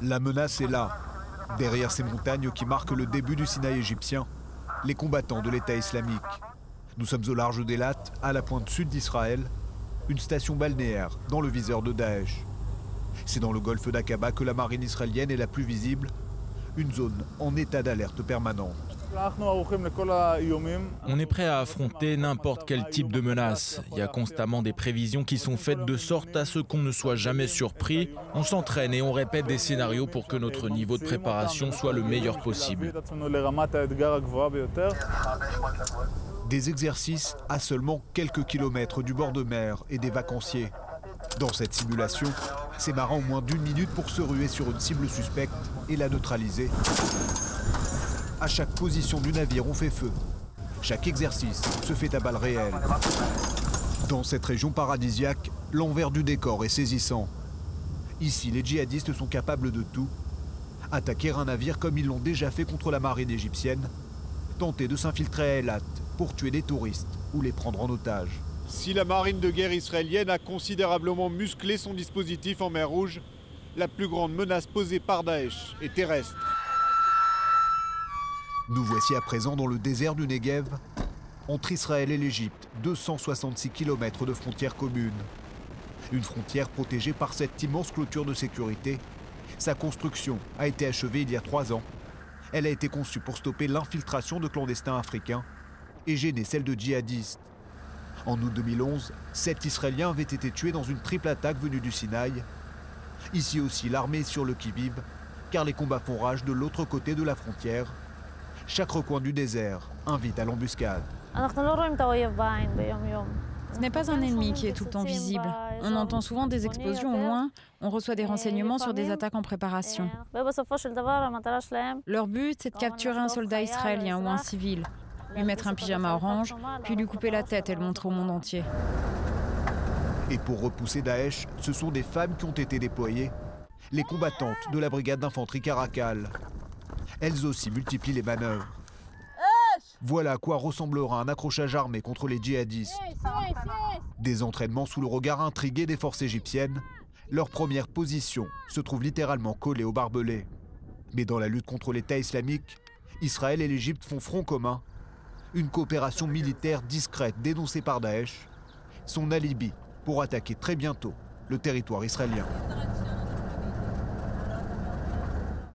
La menace est là. Derrière ces montagnes qui marquent le début du Sinaï égyptien, les combattants de l'État islamique. Nous sommes au large d'Eilat, à la pointe sud d'Israël, une station balnéaire dans le viseur de Daesh. C'est dans le golfe d'Aqaba que la marine israélienne est la plus visible, une zone en état d'alerte permanente. On est prêt à affronter n'importe quel type de menace. Il y a constamment des prévisions qui sont faites de sorte à ce qu'on ne soit jamais surpris. On s'entraîne et on répète des scénarios pour que notre niveau de préparation soit le meilleur possible. Des exercices à seulement quelques kilomètres du bord de mer et des vacanciers. Dans cette simulation, ces marins ont moins d'une minute pour se ruer sur une cible suspecte et la neutraliser. À chaque position du navire, on fait feu. Chaque exercice se fait à balles réelles. Dans cette région paradisiaque, l'envers du décor est saisissant. Ici, les djihadistes sont capables de tout. Attaquer un navire comme ils l'ont déjà fait contre la marine égyptienne, tenter de s'infiltrer à Eilat pour tuer des touristes ou les prendre en otage. Si la marine de guerre israélienne a considérablement musclé son dispositif en mer Rouge, la plus grande menace posée par Daesh est terrestre. Nous voici à présent dans le désert du Negev, entre Israël et l'Égypte, 266 km de frontière commune. Une frontière protégée par cette immense clôture de sécurité. Sa construction a été achevée il y a 3 ans. Elle a été conçue pour stopper l'infiltration de clandestins africains et gêner celle de djihadistes. En août 2011, 7 Israéliens avaient été tués dans une triple attaque venue du Sinaï. Ici aussi, l'armée est sur le qui-vive, car les combats font rage de l'autre côté de la frontière. Chaque recoin du désert invite à l'embuscade. Ce n'est pas un ennemi qui est tout le temps visible. On entend souvent des explosions au loin, on reçoit des renseignements sur des attaques en préparation. Leur but, c'est de capturer un soldat israélien ou un civil, lui mettre un pyjama orange, puis lui couper la tête et le montrer au monde entier. Et pour repousser Daesh, ce sont des femmes qui ont été déployées, les combattantes de la brigade d'infanterie Caracal. Elles aussi multiplient les manœuvres. Voilà à quoi ressemblera un accrochage armé contre les djihadistes. Des entraînements sous le regard intrigué des forces égyptiennes. Leur première position se trouve littéralement collée au barbelé. Mais dans la lutte contre l'État islamique, Israël et l'Égypte font front commun. Une coopération militaire discrète dénoncée par Daesh. Son alibi pour attaquer très bientôt le territoire israélien.